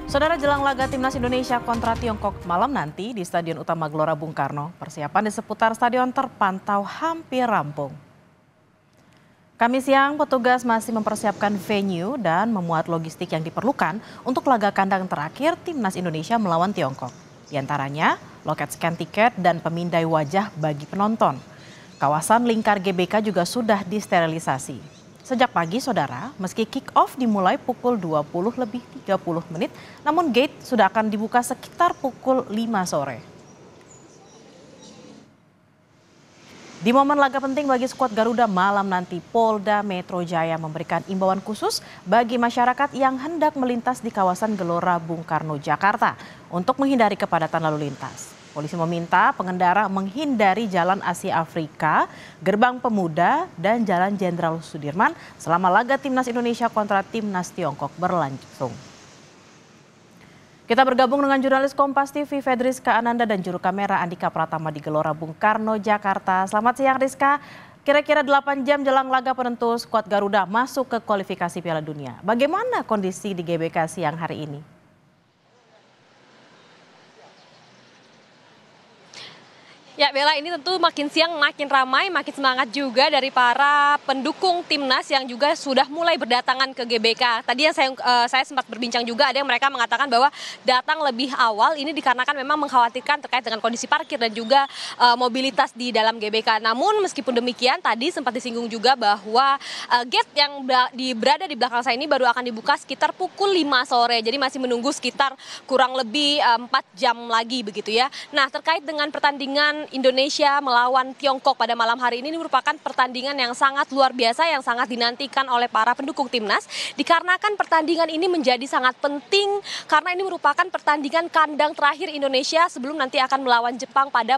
Saudara, jelang laga Timnas Indonesia kontra Tiongkok malam nanti di Stadion Utama Gelora Bung Karno, persiapan di seputar stadion terpantau hampir rampung. Kamis siang, petugas masih mempersiapkan venue dan memuat logistik yang diperlukan untuk laga kandang terakhir Timnas Indonesia melawan Tiongkok. Di antaranya, loket scan tiket dan pemindai wajah bagi penonton. Kawasan lingkar GBK juga sudah disterilisasi. Sejak pagi, saudara, meski kick-off dimulai pukul 20:30, namun gate sudah akan dibuka sekitar pukul 5 sore. Di momen laga penting bagi skuad Garuda malam nanti, Polda Metro Jaya memberikan imbauan khusus bagi masyarakat yang hendak melintas di kawasan Gelora Bung Karno, Jakarta untuk menghindari kepadatan lalu lintas. Polisi meminta pengendara menghindari Jalan Asia Afrika, Gerbang Pemuda, dan Jalan Jenderal Sudirman selama laga Timnas Indonesia kontra Timnas Tiongkok berlangsung. Kita bergabung dengan jurnalis Kompas TV Fedriska Ananda dan juru kamera Andika Pratama di Gelora Bung Karno, Jakarta. Selamat siang Rizka, kira-kira 8 jam jelang laga penentu skuad Garuda masuk ke kualifikasi Piala Dunia. Bagaimana kondisi di GBK siang hari ini? Ya Bella, ini tentu makin siang makin ramai, makin semangat juga dari para pendukung Timnas yang juga sudah mulai berdatangan ke GBK. Tadi yang saya sempat berbincang juga, ada yang mereka mengatakan bahwa datang lebih awal ini dikarenakan memang mengkhawatirkan terkait dengan kondisi parkir dan juga mobilitas di dalam GBK. Namun meskipun demikian, tadi sempat disinggung juga bahwa gate yang berada di belakang saya ini baru akan dibuka sekitar pukul 5 sore. Jadi masih menunggu sekitar kurang lebih 4 jam lagi begitu ya. Nah, terkait dengan pertandingan Indonesia melawan Tiongkok pada malam hari ini merupakan pertandingan yang sangat luar biasa, yang sangat dinantikan oleh para pendukung Timnas, dikarenakan pertandingan ini menjadi sangat penting karena ini merupakan pertandingan kandang terakhir Indonesia sebelum nanti akan melawan Jepang pada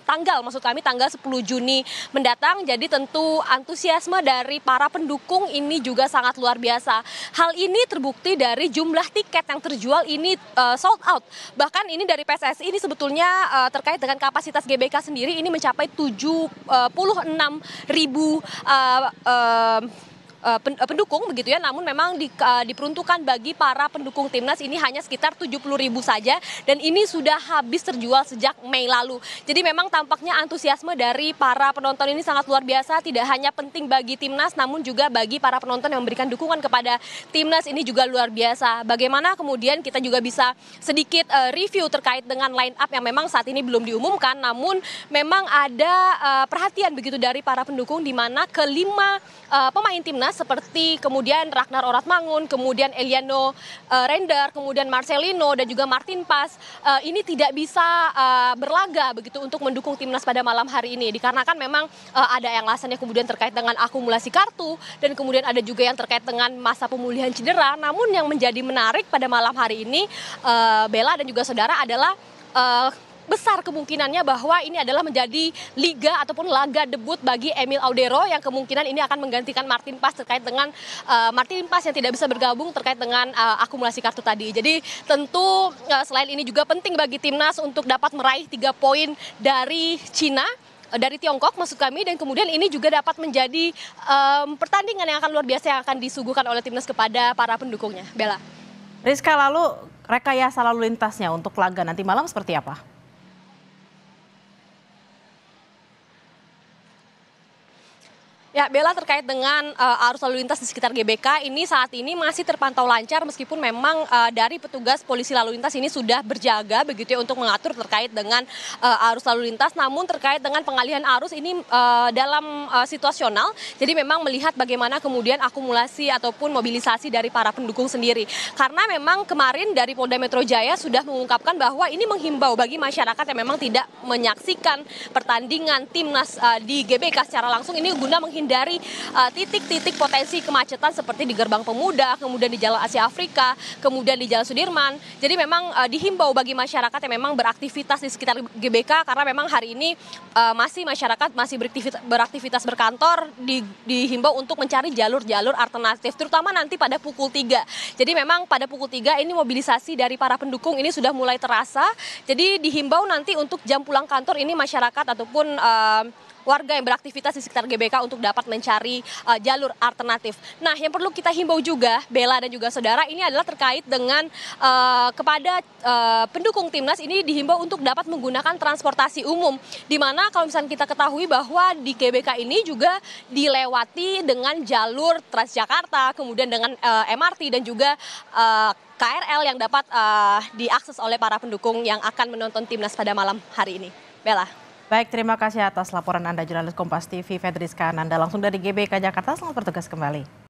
tanggal 10 Juni mendatang. Jadi tentu antusiasme dari para pendukung ini juga sangat luar biasa. Hal ini terbukti dari jumlah tiket yang terjual ini sold out. Bahkan ini dari PSSI ini sebetulnya terkait dengan kapasitas GBK sendiri ini mencapai 76.000 pendukung begitu ya, namun memang diperuntukkan bagi para pendukung Timnas ini hanya sekitar 70.000 saja dan ini sudah habis terjual sejak Mei lalu. Jadi memang tampaknya antusiasme dari para penonton ini sangat luar biasa, tidak hanya penting bagi Timnas namun juga bagi para penonton yang memberikan dukungan kepada Timnas ini juga luar biasa. Bagaimana kemudian kita juga bisa sedikit review terkait dengan line up yang memang saat ini belum diumumkan, namun memang ada perhatian begitu dari para pendukung di mana kelima pemain Timnas seperti kemudian Ragnar Oratmangun, kemudian Eliano Render, kemudian Marcelino dan juga Martin Pas ini tidak bisa berlaga begitu untuk mendukung Timnas pada malam hari ini dikarenakan memang ada yang alasannya kemudian terkait dengan akumulasi kartu dan kemudian ada juga yang terkait dengan masa pemulihan cedera. Namun yang menjadi menarik pada malam hari ini Bella dan juga saudara adalah besar kemungkinannya bahwa ini adalah menjadi liga ataupun laga debut bagi Emil Audero yang kemungkinan ini akan menggantikan Martin Pas terkait dengan Martin Pas yang tidak bisa bergabung terkait dengan akumulasi kartu tadi. Jadi tentu selain ini juga penting bagi Timnas untuk dapat meraih 3 poin dari Tiongkok maksud kami, dan kemudian ini juga dapat menjadi pertandingan yang akan luar biasa yang akan disuguhkan oleh Timnas kepada para pendukungnya. Bella. Rizka, lalu rekayasa lalu lintasnya untuk laga nanti malam seperti apa? Ya Bella, terkait dengan arus lalu lintas di sekitar GBK ini saat ini masih terpantau lancar meskipun memang dari petugas polisi lalu lintas ini sudah berjaga begitu ya untuk mengatur terkait dengan arus lalu lintas. Namun terkait dengan pengalihan arus ini dalam situasional, jadi memang melihat bagaimana kemudian akumulasi ataupun mobilisasi dari para pendukung sendiri. Karena memang kemarin dari Polda Metro Jaya sudah mengungkapkan bahwa ini menghimbau bagi masyarakat yang memang tidak menyaksikan pertandingan Timnas di GBK secara langsung ini guna dari titik-titik potensi kemacetan seperti di Gerbang Pemuda, kemudian di Jalan Asia Afrika, kemudian di Jalan Sudirman. Jadi memang dihimbau bagi masyarakat yang memang beraktivitas di sekitar GBK karena memang hari ini masyarakat masih beraktivitas berkantor, dihimbau untuk mencari jalur-jalur alternatif terutama nanti pada pukul 3. Jadi memang pada pukul 3 ini mobilisasi dari para pendukung ini sudah mulai terasa. Jadi dihimbau nanti untuk jam pulang kantor ini masyarakat ataupun warga yang beraktivitas di sekitar GBK untuk dapat mencari jalur alternatif. Nah, yang perlu kita himbau juga, Bella dan juga saudara, ini adalah terkait dengan kepada pendukung timnas ini dihimbau untuk dapat menggunakan transportasi umum. Di mana kalau misalnya kita ketahui bahwa di GBK ini juga dilewati dengan jalur Transjakarta, kemudian dengan MRT dan juga KRL yang dapat diakses oleh para pendukung yang akan menonton timnas pada malam hari ini. Bella. Baik, terima kasih atas laporan Anda, jurnalis Kompas TV Fedriska Ananda langsung dari GBK Jakarta. Selamat bertugas kembali.